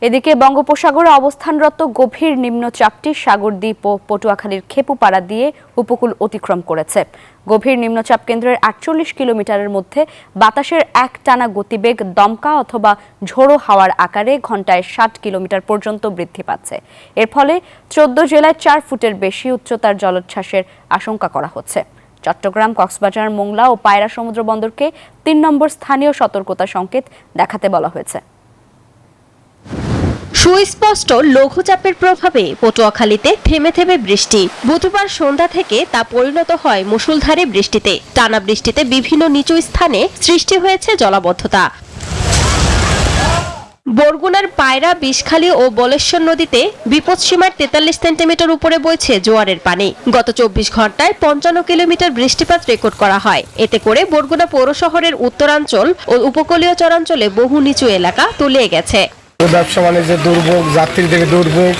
এদিকে বঙ্গোপসাগরে অবস্থানরত গভীর নিম্নচাপটি সাগরদ্বীপ ও পটুয়াখালীর খেপুপাড়া দিয়ে উপকূল অতিক্রম করেছে। গভীর নিম্নচাপ কেন্দ্রের ৪৮ কিলোমিটারের মধ্যে বাতাসের একটানা গতিবেগ দমকা অথবা ঝোড়ো হাওয়ার আকারে ঘন্টায় ৬০ কিলোমিটার পর্যন্ত বৃদ্ধি পাচ্ছে। এর ফলে ১৪ জেলায় ৪ ফুটের বেশি উচ্চতার জলোচ্ছ্বাসের আশঙ্কা করা হচ্ছে। চট্টগ্রাম, কক্সবাজার, মোংলা ও পায়রা সমুদ্র বন্দরকে ৩ নম্বর স্থানীয় সতর্কতা সংকেত দেখাতে বলা হয়েছে। সুস্পষ্ট লঘুচাপের প্রভাবে পটুয়াখালীতে থেমে থেমে বৃষ্টি। বুধবার সন্ধ্যা থেকে তা পরিণত হয় মুষলধারে বৃষ্টিতে। টানা বৃষ্টিতে বিভিন্ন নিচু স্থানে সৃষ্টি হয়েছে জলাবদ্ধতা। বরগুনার পায়রা, বিষখালী ও বলেশ্বর নদীতে বিপদসীমার ৪৩ সেন্টিমিটার উপরে বইছে জোয়ারের পানি। গত ২৪ ঘন্টায় ৫৫ কিলোমিটার বৃষ্টিপাত রেকর্ড করা হয়। এতে করে বরগুনা পৌর শহরের উত্তরাঞ্চল ও উপকূলীয় চরাঞ্চলে বহু নিচু এলাকা তলিয়ে গেছে। ব্যবসা বাণিজ্যের দুর্ভোগ, যাত্রীদের দুর্ভোগ,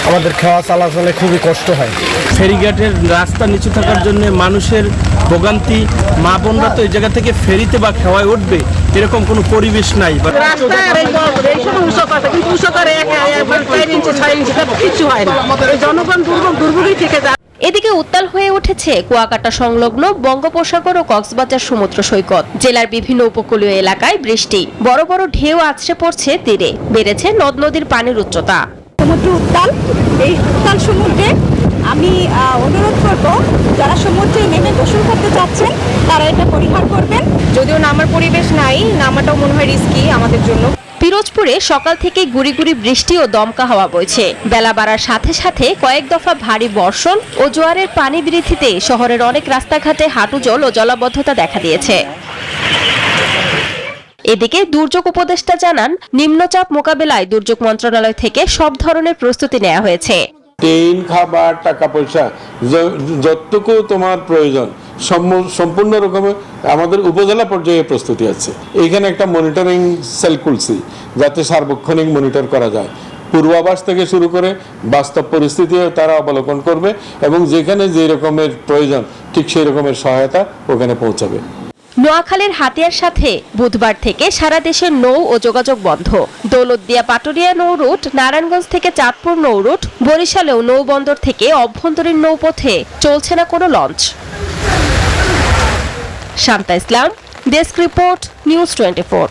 আমাদের খাওয়া চলাচলে খুবই কষ্ট হয়। ফেরিঘাটের রাস্তা নিচু থাকার জন্য মানুষের ভোগান্তি, মা বোনরা তো এই জায়গা থেকে ফেরিতে বা খেওয়ায় উঠবে এরকম কোনো পরিবেশ নাই। এদিকে উত্তাল হয়ে উঠেছে কুয়াকাটা সংলগ্ন বঙ্গোপসাগর ও কক্সবাজার সমুদ্র সৈকত। জেলার বিভিন্ন উপকূলীয় এলাকায় বৃষ্টি, বড় বড় ঢেউ আছড়ে পড়ছে তীরে। বেড়েছে নদ নদীর পানির উচ্চতা। সমুদ্র উত্তাল, এই উত্তাল সমুদ্রে আমি অনুরোধ করব যারা সমুদ্রে নেমে গোসল করতে চাচ্ছেন তারা এটা পরিহার করবেন। যদিও নামার পরিবেশ নাই, নামাটাও মনে হয় রিস্কি আমাদের জন্য। পিরোজপুরে সকাল থেকে গুড়ি গুড়ি বৃষ্টি ও দমকা হাওয়া বইছে। বেলা বাড়ার সাথে সাথে কয়েক দফা ভারী বর্ষণ ও জোয়ারের পানি বৃদ্ধিতে শহরের অনেক রাস্তাঘাটে হাঁটু জল ও জলাবদ্ধতা দেখা দিয়েছে। এদিকে দুর্যোগ উপদেষ্টা জানান, নিম্নচাপ মোকাবেলায় দুর্যোগ মন্ত্রণালয় থেকে সব ধরনের প্রস্তুতি নেওয়া হয়েছে। ট্রেন, খাবার, টাকা পয়সা যতটুকু তোমার প্রয়োজন সম্পূর্ণ রকমের আমাদের উপজেলা পর্যায়ে প্রস্তুতি আছে। এইখানে একটা মনিটরিং সেল খুলছি যাতে সার্বক্ষণিক মনিটর করা যায়। পূর্বাভাস থেকে শুরু করে বাস্তব পরিস্থিতিও তারা অবলোকন করবে এবং যেখানে যে রকমের প্রয়োজন ঠিক সেই রকমের সহায়তা ওখানে পৌঁছাবে। নোয়াখালীর হাতিয়ার সাথে বুধবার থেকে সারা দেশে নৌ ও যোগাযোগ বন্ধ। দৌলতদিয়া পাটুরিয়া নৌ রুট, নারায়ণগঞ্জ থেকে চাঁদপুর নৌ রুট, বরিশালেও নৌবন্দর থেকে অভ্যন্তরীণ নৌপথে চলছে না কোনো লঞ্চ। শান্তা ইসলাম, ডেস্ক রিপোর্ট, নিউজ 24।